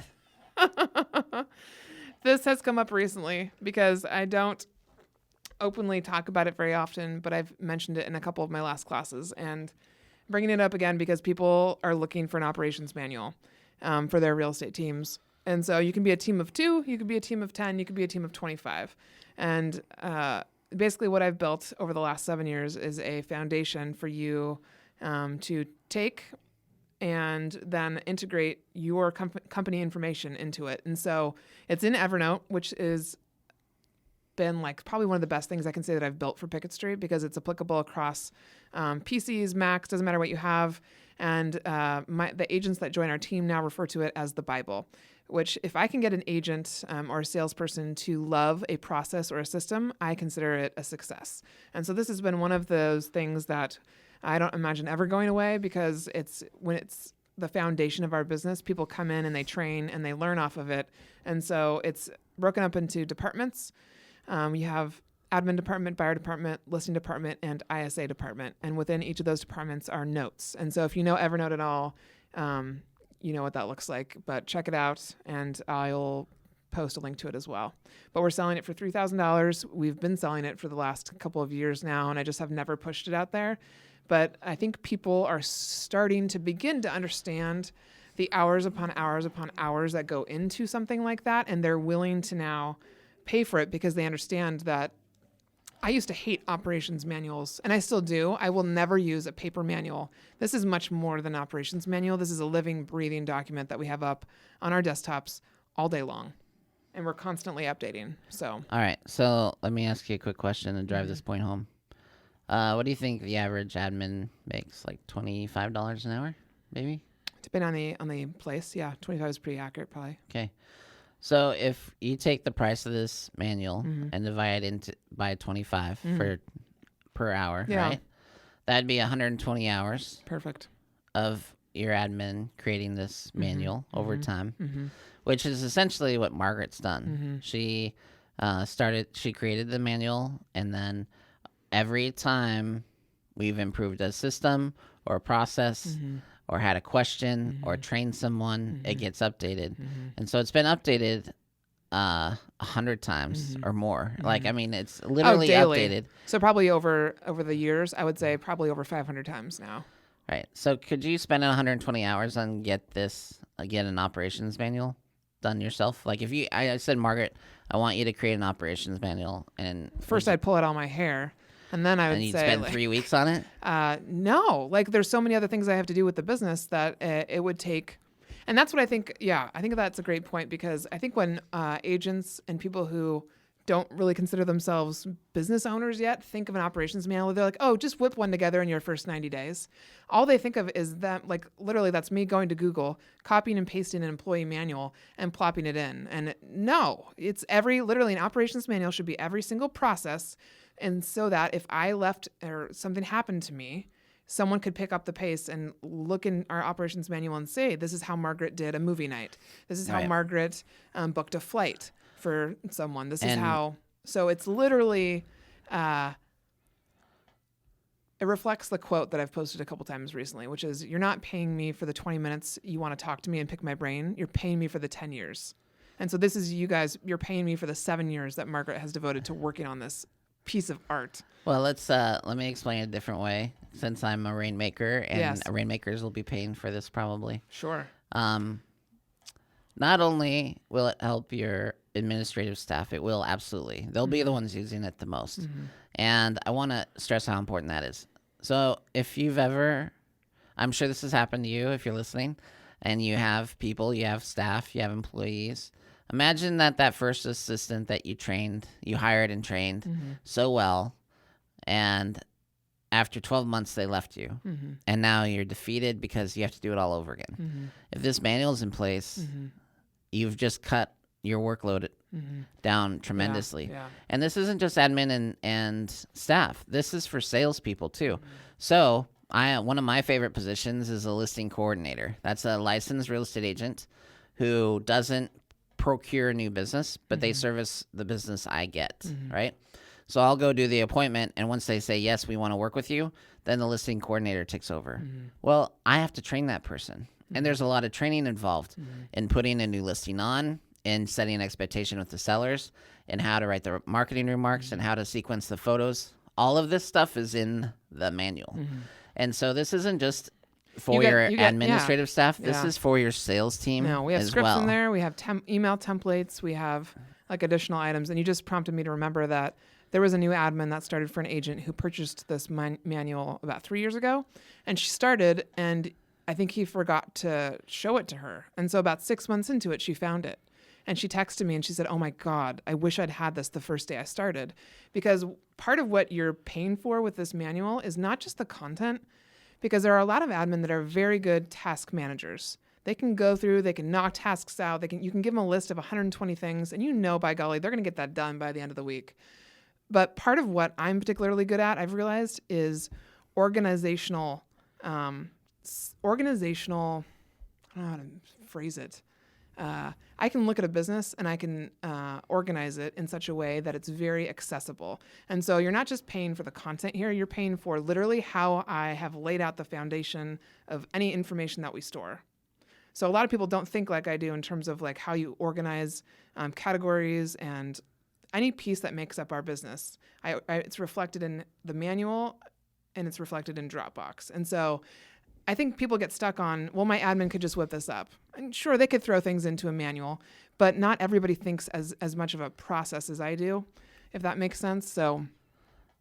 This has come up recently because I don't openly talk about it very often, but I've mentioned it in a couple of my last classes, and bringing it up again because people are looking for an operations manual for their real estate teams. And so you can be a team of 2, you could be a team of 10, you could be a team of 25. And basically what I've built over the last 7 years is a foundation for you to take and then integrate your company information into it. And so it's in Evernote, which is been like probably one of the best things I can say that I've built for Pickett Street because it's applicable across PCs, Macs, doesn't matter what you have. And the agents that join our team now refer to it as the Bible, which if I can get an agent or a salesperson to love a process or a system, I consider it a success. And so this has been one of those things that I don't imagine ever going away because when it's the foundation of our business, people come in and they train and they learn off of it. And so it's broken up into departments. You have admin department, buyer department, listing department, and ISA department. And within each of those departments are notes. And so if you know Evernote at all, you know what that looks like. But check it out, and I'll post a link to it as well. But we're selling it for $3,000. We've been selling it for the last couple of years now, and I just have never pushed it out there. But I think people are starting to begin to understand the hours upon hours upon hours that go into something like that, and they're willing to now pay for it because they understand that I used to hate operations manuals, and I still do. I will never use a paper manual. This is much more than an operations manual. This is a living, breathing document that we have up on our desktops all day long, and we're constantly updating. So, All right. So let me ask you a quick question and drive this point home. What do you think the average admin makes? Like $25 an hour, maybe? depending on the place, yeah, 25 is pretty accurate, probably. Okay. So if you take the price of this manual and divide it by 25 per hour, Yeah. right? That'd be 120 hours Perfect. of your admin creating this manual over time, which is essentially what Margaret's done. She she created the manual, and then every time we've improved a system or a process or had a question or trained someone, it gets updated. And so it's been updated 100 times or more. Like, I mean, it's literally daily. updated. So probably over the years, I would say probably over 500 times now. Right. So could you spend 120 hours on get an operations manual done yourself? Like if I said, Margaret, I want you to create an operations manual, and First I'd pull out all my hair, and then I would and you'd say, spend like, 3 weeks on it. no, like there's so many other things I have to do with the business that it would take. And that's what I think. Yeah, I think that's a great point, because I think when agents and people who don't really consider themselves business owners yet think of an operations manual, they're like, oh, just whip one together in your first 90 days. All they think of is that, like, literally that's me going to Google, copying and pasting an employee manual and plopping it in. And no, it's literally an operations manual should be every single process. And so that if I left or something happened to me, someone could pick up the pace and look in our operations manual and say, this is how Margaret did a movie night. This is how Right. Margaret booked a flight for someone. This is And- how. So it's literally, it reflects the quote that I've posted a couple times recently, which is, you're not paying me for the 20 minutes you want to talk to me and pick my brain. You're paying me for the 10 years. And so this is you guys, you're paying me for the 7 years that Margaret has devoted to working on this piece of art. Well, let me explain it a different way, since I'm a rainmaker, and Yes. rainmakers will be paying for this probably. Sure. Not only will it help your administrative staff, it will absolutely. They'll be the ones using it the most. And I want to stress how important that is. So if you've ever, I'm sure this has happened to you if you're listening, and you have people, you have staff, you have employees. Imagine that first assistant that you hired and trained so well, and after 12 months they left you, and now you're defeated because you have to do it all over again. If this manual is in place, you've just cut your workload down tremendously. Yeah. And this isn't just admin and staff. This is for salespeople too. So one of my favorite positions is a listing coordinator. That's a licensed real estate agent who doesn't procure new business, but they service the business I get, right? So I'll go do the appointment, and once they say, yes, we want to work with you, then the listing coordinator takes over. Well, I have to train that person. And there's a lot of training involved in putting a new listing on, in setting an expectation with the sellers, and how to write the marketing remarks, and how to sequence the photos. All of this stuff is in the manual. And so this isn't just for your administrative staff. This is for your sales team. No, we have as scripts well. in there. We have email templates. We have like additional items. And you just prompted me to remember that there was a new admin that started for an agent who purchased this manual about 3 years ago. And she started, and I think he forgot to show it to her. And so about 6 months into it, she found it. And she texted me and she said, oh my God, I wish I'd had this the first day I started. Because part of what you're paying for with this manual is not just the content, because there are a lot of admin that are very good task managers. They can go through, they can knock tasks out, you can give them a list of 120 things, and you know, by golly, they're going to get that done by the end of the week. But part of what I'm particularly good at, I've realized, is organizational, I don't know how to phrase it. I can look at a business and I can organize it in such a way that it's very accessible. And so you're not just paying for the content here, you're paying for literally how I have laid out the foundation of any information that we store. So a lot of people don't think like I do in terms of like how you organize categories and any piece that makes up our business. It's reflected in the manual, and it's reflected in Dropbox. And so I think people get stuck on, well, my admin could just whip this up. And sure, they could throw things into a manual, but not everybody thinks as much of a process as I do, if that makes sense. So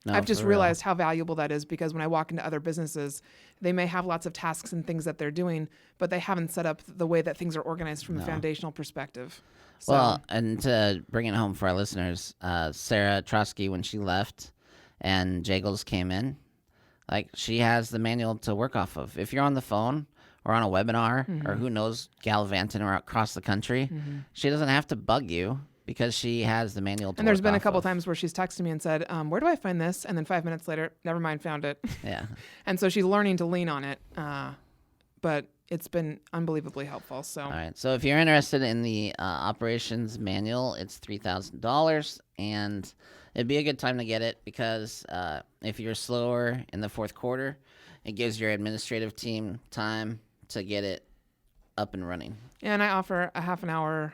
No, I've just for real. realized how valuable that is, because when I walk into other businesses, they may have lots of tasks and things that they're doing, but they haven't set up the way that things are organized from a foundational perspective. So, Well, and to bring it home for our listeners, Sarah Trotsky, when she left and Jagels came in, like, she has the manual to work off of. If you're on the phone or on a webinar or who knows, gallivanting or across the country, she doesn't have to bug you because she has the manual to and there's work been a off couple of. times where she's texted me and said, where do I find this? And then 5 minutes later, never mind, found it. Yeah. And so she's learning to lean on it. But it's been unbelievably helpful. So All right. So if you're interested in the operations manual, it's $3,000, and it'd be a good time to get it because if you're slower in the fourth quarter, it gives your administrative team time to get it up and running. And I offer a half an hour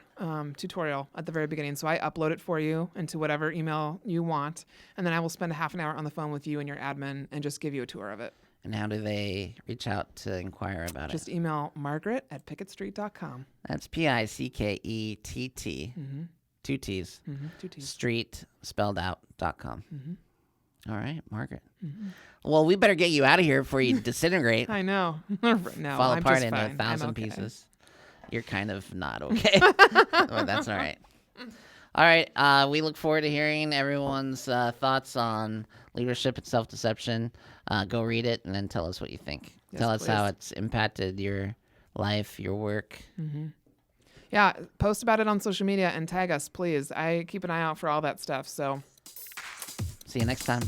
tutorial at the very beginning. So I upload it for you into whatever email you want. And then I will spend a half an hour on the phone with you and your admin and just give you a tour of it. And how do they reach out to inquire about Just it? email Margaret at PickettStreet.com. That's Pickett, 2 T's, 2 T's. street spelled out.com. All right, Margaret. Well, we better get you out of here before you disintegrate. I know. No, Fall I'm apart just into fine. 1,000 I'm okay. pieces. You're kind of not okay, but that's all right. All right, we look forward to hearing everyone's thoughts on leadership and self-deception. Go read it and then tell us what you think. Yes, tell us how please. it's impacted your life, your work. Yeah, post about it on social media and tag us, please. I keep an eye out for all that stuff. So See you next time.